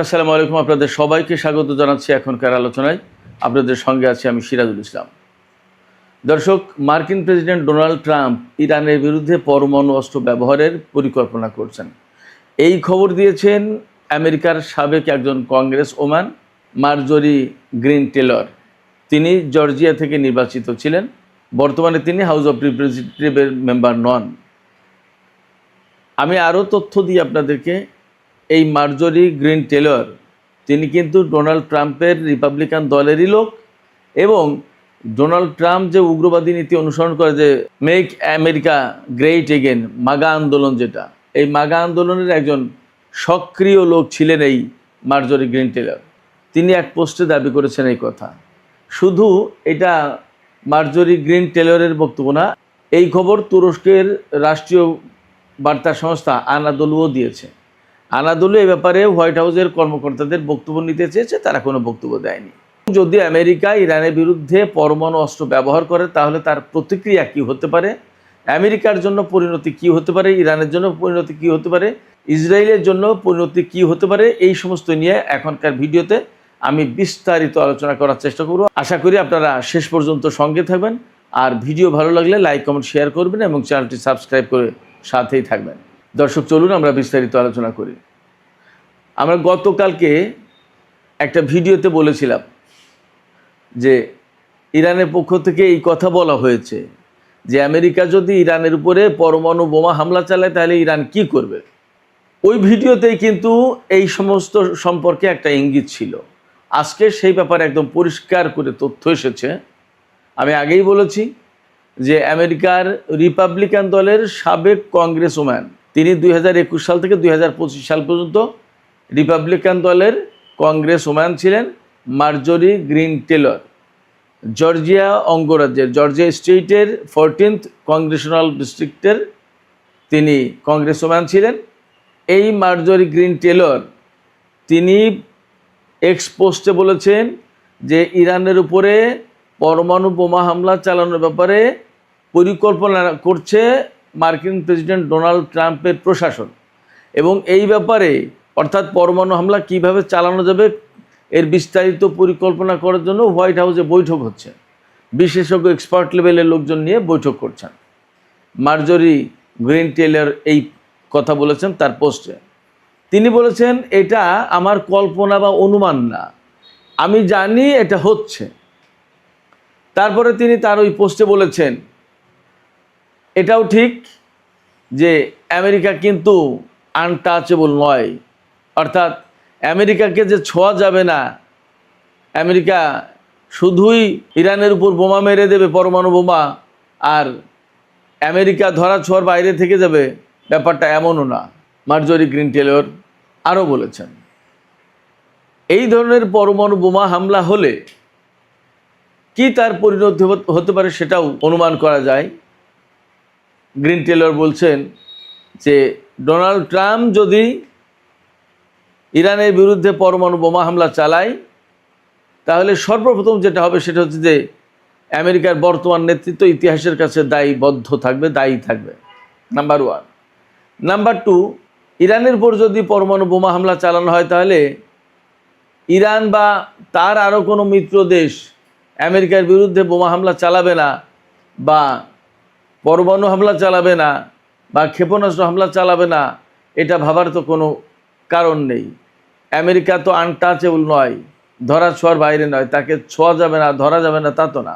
আসসালামু আলাইকুম, আপনাদের সবাইকে স্বাগত জানাচ্ছি এখনকার আলোচনায়। আপনাদের সঙ্গে আছি আমি সিরাজুল ইসলাম। দর্শক, মার্কিন প্রেসিডেন্ট ডোনাল্ড ট্রাম্প ইরানের বিরুদ্ধে পরমাণু অস্ত্র ব্যবহারের পরিকল্পনা করছেন। এই খবর দিয়েছেন আমেরিকার সাবেক একজন কংগ্রেস ওম্যান মার্জরি গ্রিন টেলর। তিনি জর্জিয়া থেকে নির্বাচিত ছিলেন। বর্তমানে তিনি হাউস অব রিপ্রেজেন্টেটিভের মেম্বার নন। আমি আরও তথ্য দিই আপনাদেরকে। এই মার্জরি গ্রিন টেলর তিনি কিন্তু ডোনাল্ড ট্রাম্পের রিপাবলিকান দলেরই লোক, এবং ডোনাল্ড ট্রাম্প যে উগ্রবাদী নীতি অনুসরণ করে, যে মেক আমেরিকা গ্রেট এগেন, মাগা আন্দোলন, যেটা এই মাগা আন্দোলনের একজন সক্রিয় লোক ছিলেন এই মার্জরি গ্রিন টেলর। তিনি এক পোস্টে দাবি করেছেন এই কথা। শুধু এটা মার্জরি গ্রিন টেলরের বক্তব্য না, এই খবর তুরস্কের রাষ্ট্রীয় বার্তা সংস্থা আনাদোলুও দিয়েছে। আনাদোলু এই ব্যাপারে হোয়াইট হাউসের কর্মকর্তাদের বক্তব্য নিতে চেয়েছে, তারা কোনো বক্তব্য দেয়নি। যদি আমেরিকা ইরানের বিরুদ্ধে পরমাণু অস্ত্র ব্যবহার করে তাহলে তার প্রতিক্রিয়া কী হতে পারে, আমেরিকার জন্য পরিণতি কী হতে পারে, ইরানের জন্য পরিণতি কী হতে পারে, ইসরায়েলের জন্য পরিণতি কী হতে পারে, এই সমস্ত নিয়ে এখনকার ভিডিওতে আমি বিস্তারিত আলোচনা করার চেষ্টা করব। আশা করি আপনারা শেষ পর্যন্ত সঙ্গে থাকবেন, আর ভিডিও ভালো লাগলে লাইক কমেন্ট শেয়ার করবেন এবং চ্যানেলটি সাবস্ক্রাইব করে সাথেই থাকবেন। দর্শক, চলুন আমরা বিস্তারিত আলোচনা করি। আমরা গতকালকে একটা ভিডিওতে বলেছিলাম যে ইরানের পক্ষ থেকে এই কথা বলা হয়েছে যে আমেরিকা যদি ইরানের উপরে পরমাণু বোমা হামলা চালায় তাহলে ইরান কি করবে। ওই ভিডিওতেই কিন্তু এই সমস্ত সম্পর্কে একটা ইঙ্গিত ছিল। আজকে সেই ব্যাপারে একদম পরিষ্কার করে তথ্য এসেছে। আমি আগেই বলেছি যে আমেরিকার রিপাবলিকান দলের সাবেক কংগ্রেসম্যান, তিনি 2021 সাল থেকে 2025 সাল পর্যন্ত রিপাবলিকান দলের কংগ্রেসম্যান ছিলেন মার্জরি গ্রিন টেলর। জর্জিয়া অঙ্গরাজ্যের জর্জিয়া স্টেটের 14th কংগ্রেশনাল ডিস্ট্রিক্টের তিনি কংগ্রেসম্যান ছিলেন। এই মার্জরি গ্রিন টেলর তিনি এক্স পোস্টে বলেছেন যে ইরানের উপরে পরমাণু বোমা হামলা চালানোর ব্যাপারে পরিকল্পনা করছে মার্কিন প্রেসিডেন্ট ডোনাল্ড ট্রাম্পের প্রশাসন, এবং এই ব্যাপারে অর্থাৎ পরমাণু হামলা কিভাবে চালানো যাবে এর বিস্তারিত পরিকল্পনা করার জন্য হোয়াইট হাউসে বৈঠক হচ্ছে। বিশেষজ্ঞ এক্সপার্ট লেভেলের লোকজন নিয়ে বৈঠক করছেন। মার্জরি গ্রিন টেলর এই কথা বলেছেন তার পোস্টে। তিনি বলেছেন, এটা আমার কল্পনা বা অনুমান না, আমি জানি এটা হচ্ছে। তারপরে তিনি তার ওই পোস্টে বলেছেন, এটাও ঠিক যে আমেরিকা কিন্তু আনটাচেবল নয়, অর্থাৎ আমেরিকাকে যে ছোঁয়া যাবে না, আমেরিকা শুধুই ইরানের উপর বোমা মেরে দেবে, পরমাণু বোমা, আর আমেরিকা ধরা ছোঁয়ার বাইরে থেকে যাবে, ব্যাপারটা এমনও না। মার্জরি গ্রিন টেলর আরও বলেছেন, এই ধরনের পরমাণু বোমা হামলা হলে কি তার পরিণতি হতে পারে সেটাও অনুমান করা যায়। গ্রিন টেলর বলছেন যে ডোনাল্ড ট্রাম্প যদি ইরানের বিরুদ্ধে পরমাণু বোমা হামলা চালায় তাহলে সর্বপ্রথম যেটা হবে সেটা হচ্ছে যে আমেরিকার বর্তমান নেতৃত্ব ইতিহাসের কাছে দায়ী থাকবে, নাম্বার 1। নাম্বার 2, ইরানের উপর যদি পরমাণু বোমা হামলা চালানো হয় তাহলে ইরান বা তার আরও কোনো মিত্র দেশ আমেরিকার বিরুদ্ধে বোমা হামলা চালাবে না, বা পরমাণু হামলা চালাবে না, বা ক্ষেপণাস্ত্র হামলা চালাবে না, এটা ভাবার তো কোনো কারণ নেই। আমেরিকা তো আনটাচেবল নয়, ধরা ছোঁয়ার বাইরে নয়, তাকে ছোঁয়া যাবে না, ধরা যাবে না, তা তো না।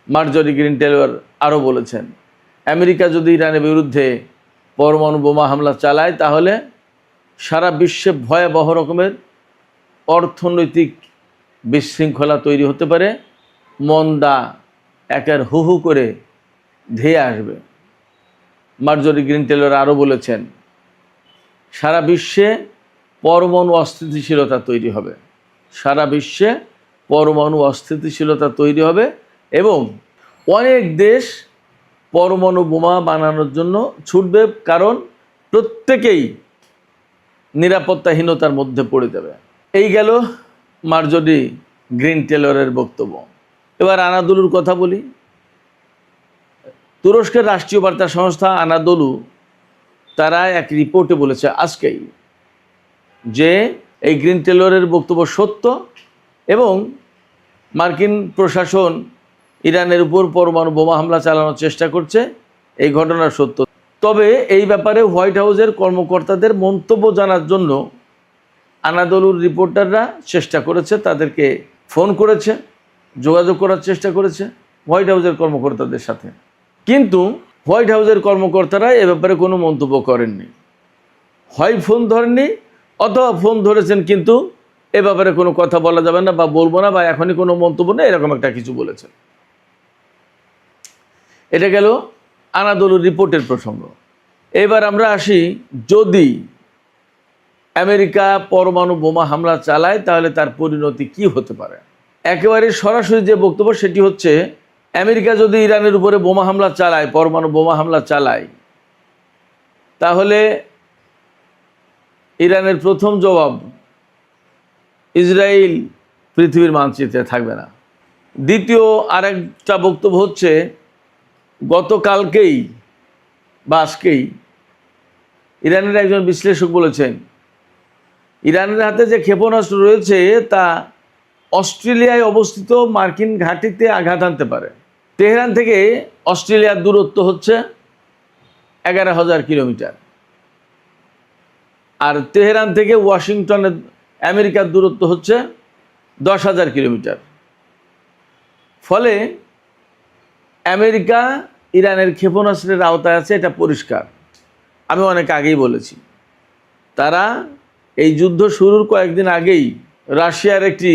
মার্জরি গ্রিন টেলর আরও বলেছেন, আমেরিকা যদি ইরানের বিরুদ্ধে পরমাণু বোমা হামলা চালায় তাহলে সারা বিশ্বে ভয়াবহ রকমের অর্থনৈতিক বিশৃঙ্খলা তৈরি হতে পারে, মন্দা একের হু হু করে ধেয়ে আসবে। মার্জরি গ্রিন টেলর আরও বলেছেন, সারা বিশ্বে পরমাণু অস্থিতিশীলতা তৈরি হবে, সারা বিশ্বে পরমাণু অস্থিতিশীলতা তৈরি হবে, এবং অনেক দেশ পরমাণু বোমা বানানোর জন্য ছুটবে, কারণ প্রত্যেকেই নিরাপত্তাহীনতার মধ্যে পড়ে যাবে। এই গেল মার্জরি গ্রিন টেলরের বক্তব্য। এবার আনাদোলুর কথা বলি। তুরস্কের রাষ্ট্রীয় বার্তা সংস্থা আনাদোলু তারা এক রিপোর্টে বলেছে আজকেই যে এই গ্রিন টেলরের বক্তব্য সত্য এবং মার্কিন প্রশাসন ইরানের উপর পরমাণু বোমা হামলা চালানোর চেষ্টা করছে, এই ঘটনা সত্য। তবে এই ব্যাপারে হোয়াইট হাউসের কর্মকর্তাদের মন্তব্য জানার জন্য আনাদোলুর রিপোর্টাররা চেষ্টা করেছে, তাদেরকে ফোন করেছে, যোগাযোগ করার চেষ্টা করেছে হোয়াইট হাউসের কর্মকর্তাদের সাথে, কিন্তু হোয়াইট হাউসের কর্মকর্তারা এ ব্যাপারে কোনো মন্তব্য করেননি। হয় ফোন ধরেননি অথবা ফোন ধরেছেন কিন্তু এ ব্যাপারে কোনো কথা বলা যাবে না বা বলবো না বা এখনই কোনো মন্তব্য নেই, এরকম একটা কিছু বলেছেন। এটা গেল আনাদোলুর রিপোর্টের প্রসঙ্গ। এবার আমরা আসি, যদি আমেরিকা পরমাণু বোমা হামলা চালায় তাহলে তার পরিণতি কি হতে পারে। একেবারে সরাসরি যে বক্তব্য সেটি হচ্ছে, আমেরিকা যদি ইরানের উপরে বোমা হামলা চালায়, পরমাণু বোমা হামলা চালায়, তাহলে ইরানের প্রথম জবাব, ইসরায়েল পৃথিবীর মানচিত্রে থাকবে না। দ্বিতীয় আরেকটা বক্তব্য হচ্ছে, গতকালকেই বা আজকেই ইরানের একজন বিশ্লেষক বলেছেন, ইরানের হাতে যে ক্ষেপণাস্ত্র রয়েছে তা অস্ট্রেলিয়ায় অবস্থিত মার্কিন ঘাঁটিতে আঘাত আনতে পারে। তেহরান থেকে অস্ট্রেলিয়ার দূরত্ব হচ্ছে 11,000 কিলোমিটার, আর তেহরান থেকে ওয়াশিংটনের আমেরিকার দূরত্ব হচ্ছে 10,000 কিলোমিটার। ফলে আমেরিকা ইরানের ক্ষেপণাস্ত্রের আওতায় আছে, এটা পরিষ্কার। আমি অনেক আগেই বলেছি, তারা এই যুদ্ধ শুরুর কয়েকদিন আগেই রাশিয়ার একটি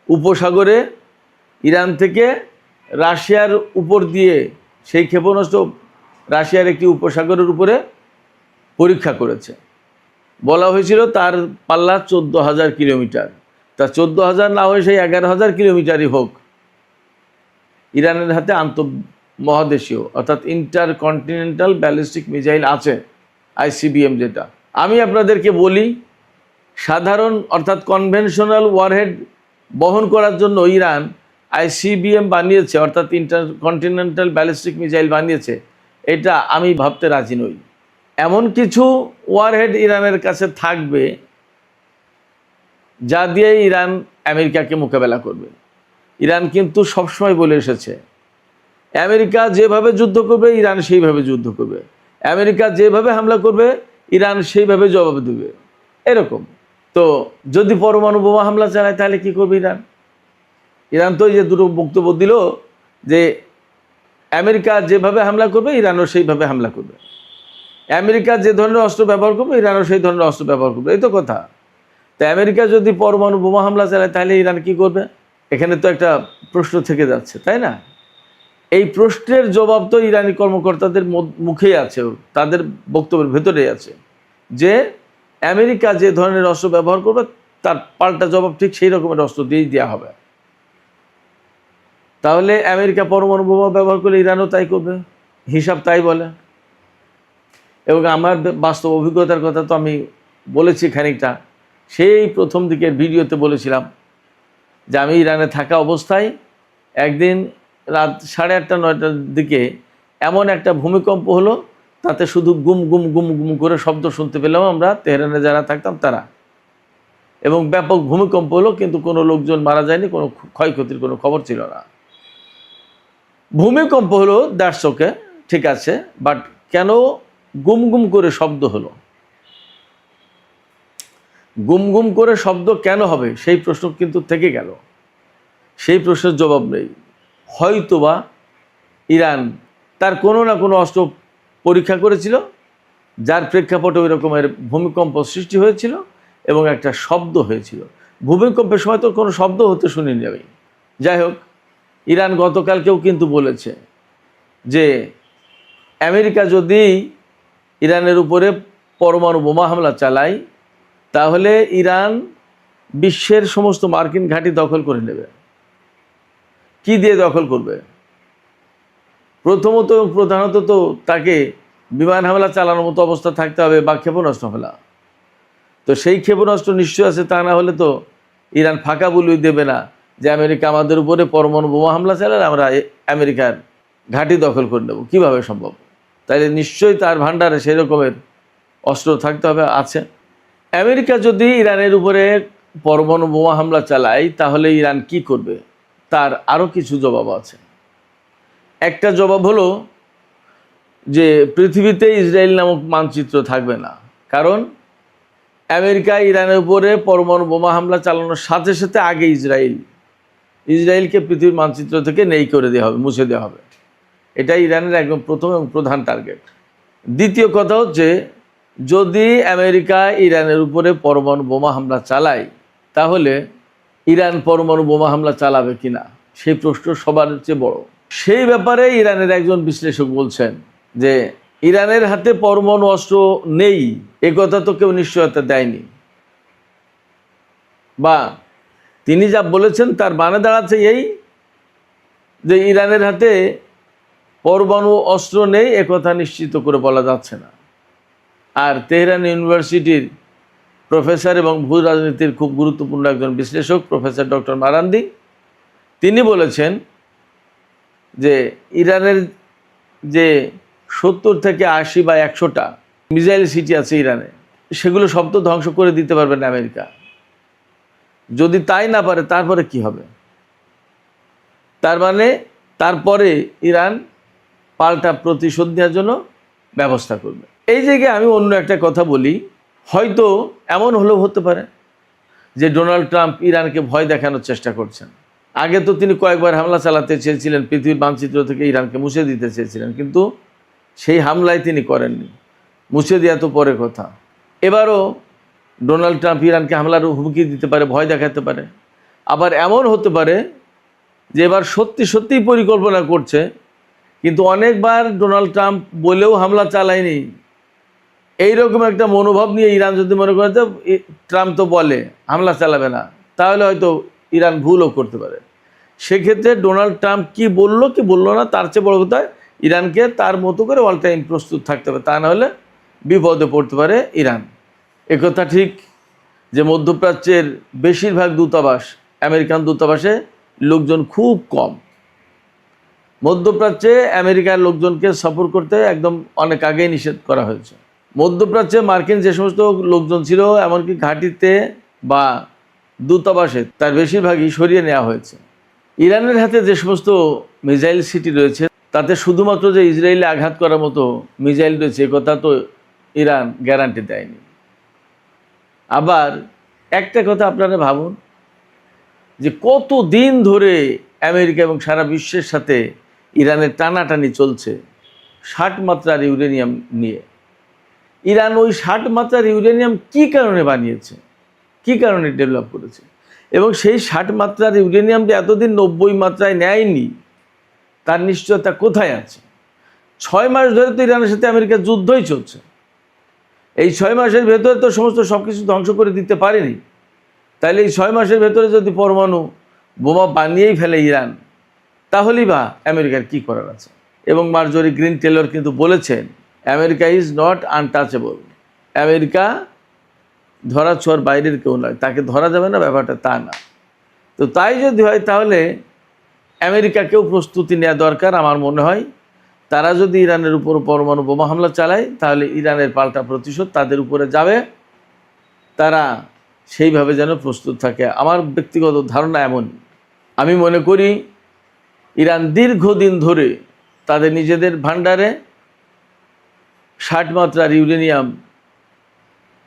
উপসাগরে ইরান থেকে রাশিয়ার উপর দিয়ে সেই ক্ষেপণাস্ত্র রাশিয়ার একটি উপসাগরের উপরে পরীক্ষা করেছে। বলা হয়েছিল তার পাল্লা 14,000 কিলোমিটার। তা 14,000 না হয়ে সেই 11,000 কিলোমিটারই হোক, ইরানের হাতে আন্তঃমহাদেশীয় অর্থাৎ ইন্টারকন্টিনেন্টাল ব্যালিস্টিক মিসাইল আছে, ICBM যেটা। আমি আপনাদেরকে বলি, সাধারণ অর্থাৎ কনভেনশনাল ওয়ারহেড বহন করার জন্য ইরান ICBM বানিয়েছে, অর্থাৎ ইন্টারকন্টিনেন্টাল ব্যালিস্টিক মিসাইল বানিয়েছে, এটা আমি ভাবতে রাজি নই। এমন কিছু ওয়ারহেড ইরানের কাছে থাকবে যা দিয়ে ইরান আমেরিকাকে মোকাবেলা করবে। ইরান কিন্তু সবসময় বলে এসেছে, আমেরিকা যেভাবে যুদ্ধ করবে ইরান সেইভাবে যুদ্ধ করবে, আমেরিকা যেভাবে হামলা করবে ইরান সেইভাবে জবাব দেবে, এরকম। তো যদি পরমাণু বোমা হামলা চালায় তাহলে কি করবে ইরান? ইরান তো এই যে দুটো বক্তব্য দিল যে আমেরিকা যেভাবে হামলা করবে ইরানও সেইভাবে হামলা করবে, আমেরিকা যে ধরনের অস্ত্র ব্যবহার করবে ইরানও সেই ধরনের অস্ত্র ব্যবহার করবে, এই তো কথা। তো আমেরিকা যদি পরমাণু বোমা হামলা চালায় তাহলে ইরান কি করবে? এখানে তো একটা প্রশ্ন থেকে যাচ্ছে, তাই না? এই প্রশ্নের জবাব তো ইরানি কর্মকর্তাদের মুখেই আছে, তাদের বক্তব্যের ভেতরেই আছে, যে আমেরিকা যে ধরনের অস্ত্র ব্যবহার করবে তার পাল্টা জবাব ঠিক সেই রকমের অস্ত্র দিয়েই দেওয়া হবে। তাহলে আমেরিকা পরমাণু বোমা ব্যবহার করলে ইরানও তাই করবে, হিসাব তাই বলে। এবং আমার বাস্তব অভিজ্ঞতার কথা তো আমি বলেছি খানিকটা, সেই প্রথম দিকের ভিডিওতে বলেছিলাম যে আমি ইরানে থাকা অবস্থায় একদিন রাত 8:30 9টার দিকে এমন একটা ভূমিকম্প হলো, তাতে শুধু গুম গুম গুম গুম করে শব্দ শুনতে পেলাম আমরা তেহরানে যারা থাকতাম তারা, এবং ব্যাপক ভূমিকম্প হলো, কিন্তু কোনো লোকজন মারা যায়নি, কোনো ক্ষয়ক্ষতির কোনো খবর ছিল না। ভূমিকম্প হলো দ্যাটস ওকে, ঠিক আছে, বাট কেন গুম গুম করে শব্দ হলো? গুম গুম করে শব্দ কেন হবে সেই প্রশ্ন কিন্তু থেকে গেল, সেই প্রশ্নের জবাব নেই। হয়তোবা ইরান তার কোনো না কোনো অস্ত্র পরীক্ষা করেছিল, যার প্রেক্ষাপটে ওই রকমের ভূমিকম্প সৃষ্টি হয়েছিল এবং একটা শব্দ হয়েছিল। ভূমিকম্পের সময় তো কোনো শব্দ হতে শুনিনি আমি। যাই হোক, ইরান গতকালকেও কিন্তু বলেছে যে আমেরিকা যদি ইরানের উপরে পরমাণু বোমা হামলা চালায় তাহলে ইরান বিশ্বের সমস্ত মার্কিন ঘাঁটি দখল করে নেবে। কি দিয়ে দখল করবে? প্রথমত প্রধানত তো তাকে বিমান হামলা চালানোর মতো অবস্থা থাকতে হবে বা ক্ষেপণাস্ত্র হামলা। তো সেই ক্ষেপণাস্ত্র নিশ্চয় আছে, তা না হলে তো ইরান ফাঁকা বলুই দেবে না যে আমেরিকা আমাদের উপরে পরমাণু বোমা হামলা চালালে আমরা আমেরিকার ঘাঁটি দখল করে নেব। কীভাবে সম্ভব? তাইলে নিশ্চয়ই তার ভাণ্ডারে সেই রকমের অস্ত্র থাকতে হবে, আছে। আমেরিকা যদি ইরানের উপরে পরমাণু বোমা হামলা চালায় তাহলে ইরান কি করবে, তার আরও কিছু জবাব আছে। একটা জবাব হলো যে পৃথিবীতে ইসরায়েল নামক মানচিত্র থাকবে না, কারণ আমেরিকা ইরানের উপরে পরমাণু বোমা হামলা চালানোর সাথে সাথে আগে ইসরায়েলকে পৃথিবীর মানচিত্র থেকে নেই করে দেওয়া হবে, মুছে দেওয়া হবে। এটাই ইরানের একদম প্রথম এবং প্রধান টার্গেট। দ্বিতীয় কথা হচ্ছে, যদি আমেরিকা ইরানের উপরে পরমাণু বোমা হামলা চালায় তাহলে ইরান পরমাণু বোমা হামলা চালাবে কিনা, সেই প্রশ্ন সবার চেয়ে বড়। সেই ব্যাপারে ইরানের একজন বিশ্লেষক বলছেন যে ইরানের হাতে পরমাণু অস্ত্র নেই এ কথা তো কেউ নিশ্চয়তা দেয়নি, বা তিনি যা বলেছেন তার মানে দাঁড়াচ্ছে এই যে ইরানের হাতে পরমাণু অস্ত্র নেই একথা নিশ্চিত করে বলা যাচ্ছে না। আর তেহরান ইউনিভার্সিটির প্রফেসর এবং ভূ রাজনীতির খুব গুরুত্বপূর্ণ একজন বিশ্লেষক প্রফেসর ডক্টর মারান্দি, তিনি বলেছেন যে ইরানের যে 70 থেকে 80 বা 100টা মিসাইল সিটি আছে ইরানে, সেগুলো সব তো ধ্বংস করে দিতে পারবে না আমেরিকা। যদি তাই না পারে তারপরে কি হবে? তার মানে তারপরে ইরান পাল্টা প্রতিশোধ নেওয়ার জন্য ব্যবস্থা করবে। এই জায়গায় আমি অন্য একটা কথা বলি, হয়তো এমন হলেও হতে পারে যে ডোনাল্ড ট্রাম্প ইরানকে ভয় দেখানোর চেষ্টা করছেন। আগে তো তিনি কয়েকবার হামলা চালাতে চেয়েছিলেন, পৃথিবীর মানচিত্র থেকে ইরানকে মুছে দিতে চেয়েছিলেন, কিন্তু সেই হামলায় তিনি করেননি। মুছে দেওয়া তো পরের কথা। এবারও ডোনাল্ড ট্রাম্প ইরানকে হামলার হুমকি দিতে পারে, ভয় দেখাতে পারে। আবার এমন হতে পারে যে এবার সত্যিই পরিকল্পনা করছে, কিন্তু অনেকবার ডোনাল্ড ট্রাম্প বলেও হামলা চালায়নি, এইরকম একটা মনোভাব নিয়ে ইরান যদি মনে করে তো ট্রাম্প তো বলে হামলা চালাবে না, তাহলে হয়তো ইরান ভুলও করতে পারে। সেক্ষেত্রে ডোনাল্ড ট্রাম্প কি বললো না, তার চেয়ে বড় কথা ইরানকে তার মতো করে অল টাইম প্রস্তুত থাকতে হবে, তা না হলে বিপদে পড়তে পারে ইরান। একথা ঠিক যে মধ্যপ্রাচ্যের বেশিরভাগ দূতাবাস, আমেরিকান দূতাবাসে লোকজন খুব কম। মধ্যপ্রাচ্যে আমেরিকার লোকজনকে সফর করতে একদম অনেক আগেই নিষেধ করা হয়েছে। মধ্যপ্রাচ্যে মার্কিন যে সমস্ত লোকজন ছিল, এমনকি ঘাঁটিতে বা দূতাবাসে, তার বেশিরভাগই সরিয়ে নেওয়া হয়েছে। ইরানের হাতে যে সমস্ত মিসাইল সিটি রয়েছে তাতে শুধুমাত্র যে ইসরায়েলে আঘাত করার মতো মিসাইল রয়েছে কথা তো ইরান গ্যারান্টি দেয়নি। আবার একটা কথা আপনারা ভাবুন যে কত দিন ধরে আমেরিকা এবং সারা বিশ্বের সাথে ইরানের টানাটানি চলছে 60 মাত্রার ইউরেনিয়াম নিয়ে। ইরান ওই 60 মাত্রার ইউরেনিয়াম কী কারণে বানিয়েছে, কী কারণে ডেভেলপ করেছে, এবং সেই 60 মাত্রার ইউরেনিয়াম যে এতদিন 90 মাত্রায় নেয়নি তার নিশ্চয়তা কোথায় আছে? 6 মাস ধরে তো ইরানের সাথে আমেরিকার যুদ্ধই চলছে। এই 6 মাসের ভেতরে তো সব কিছু ধ্বংস করে দিতে পারেনি। তাহলে এই 6 মাসের ভেতরে যদি পরমাণু বোমা বানিয়েই ফেলে ইরান, তাহলেই বা আমেরিকার কি করার আছে? এবং মার্জরি গ্রিন টেলর কিন্তু বলেছেন America is not untouchable. America ধরা ছোঁয়ার বাইরের কেউ নয়, তাকে ধরা যাবে না ব্যাপারটা তা না। তো তাই যদি হয় তাহলে আমেরিকাকেও প্রস্তুতি নেওয়া দরকার। আমার মনে হয় তারা যদি ইরানের উপর পরমাণু বোমা হামলা চালায় তাহলে ইরানের পাল্টা প্রতিশোধ তাদের উপরে যাবে, তারা সেইভাবে যেন প্রস্তুত থাকে। আমার ব্যক্তিগত ধারণা এমন। আমি মনে করি ইরান দীর্ঘদিন ধরে তাদের নিজেদের ভান্ডারে 60 মাত্রার ইউরেনিয়াম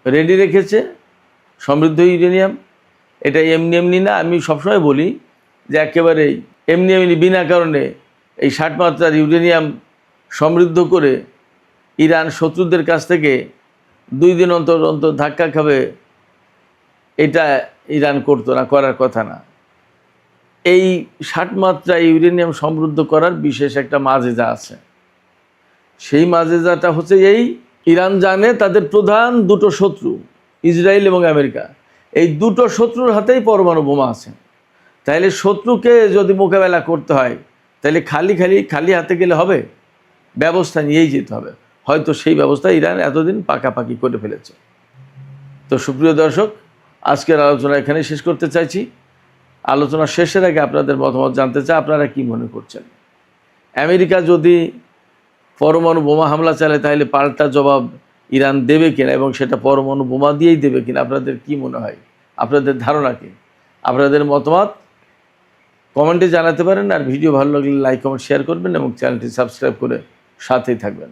রেডি রেখেছে, সমৃদ্ধ ইউরেনিয়াম। এটা এমনি না, আমি সবসময় বলি যে একেবারে এমনি বিনা কারণে এই 60 মাত্রার ইউরেনিয়াম সমৃদ্ধ করে ইরান শত্রুদের কাছ থেকে 2 দিন অন্তর ধাক্কা খাবে, এটা ইরান করতো না, করার কথা না। এই 60 মাত্রা ইউরেনিয়াম সমৃদ্ধ করার বিশেষ একটা মাজেজা আছে। সেই মাজেজাটা হচ্ছে এই, ইরান জানে তাদের প্রধান দুটো শত্রু ইসরায়েল এবং আমেরিকা, এই দুটো শত্রুর হাতেই পরমাণু বোমা আছে। তাহলে শত্রুকে যদি মোকাবেলা করতে হয় তাহলে খালি হাতে গেলে হবে, ব্যবস্থা নিয়েই যেতে হবে। হয়তো সেই ব্যবস্থা ইরান এতদিন পাকাপাকি করে ফেলেছে। তো সুপ্রিয় দর্শক, আজকের আলোচনা এখানেই শেষ করতে চাইছি। আলোচনা শেষের আগে আপনাদের মতামত জানতে চাই, আপনারা কি মনে করছেন? আমেরিকা যদি পরমাণু বোমা হামলা চালায় তাহলে পাল্টা জবাব ইরান দেবে কিনা এবং সেটা পরমাণু বোমা দিয়েই দেবে কিনা, আপনাদের কি মনে হয়? আপনাদের ধারণা কি? আপনাদের মতামত কমেন্টে জানাতে পারেন। আর ভিডিও ভালো লাগলে লাইক কমেন্ট শেয়ার করবেন এবং চ্যানেলটি সাবস্ক্রাইব করে সাথেই থাকবেন।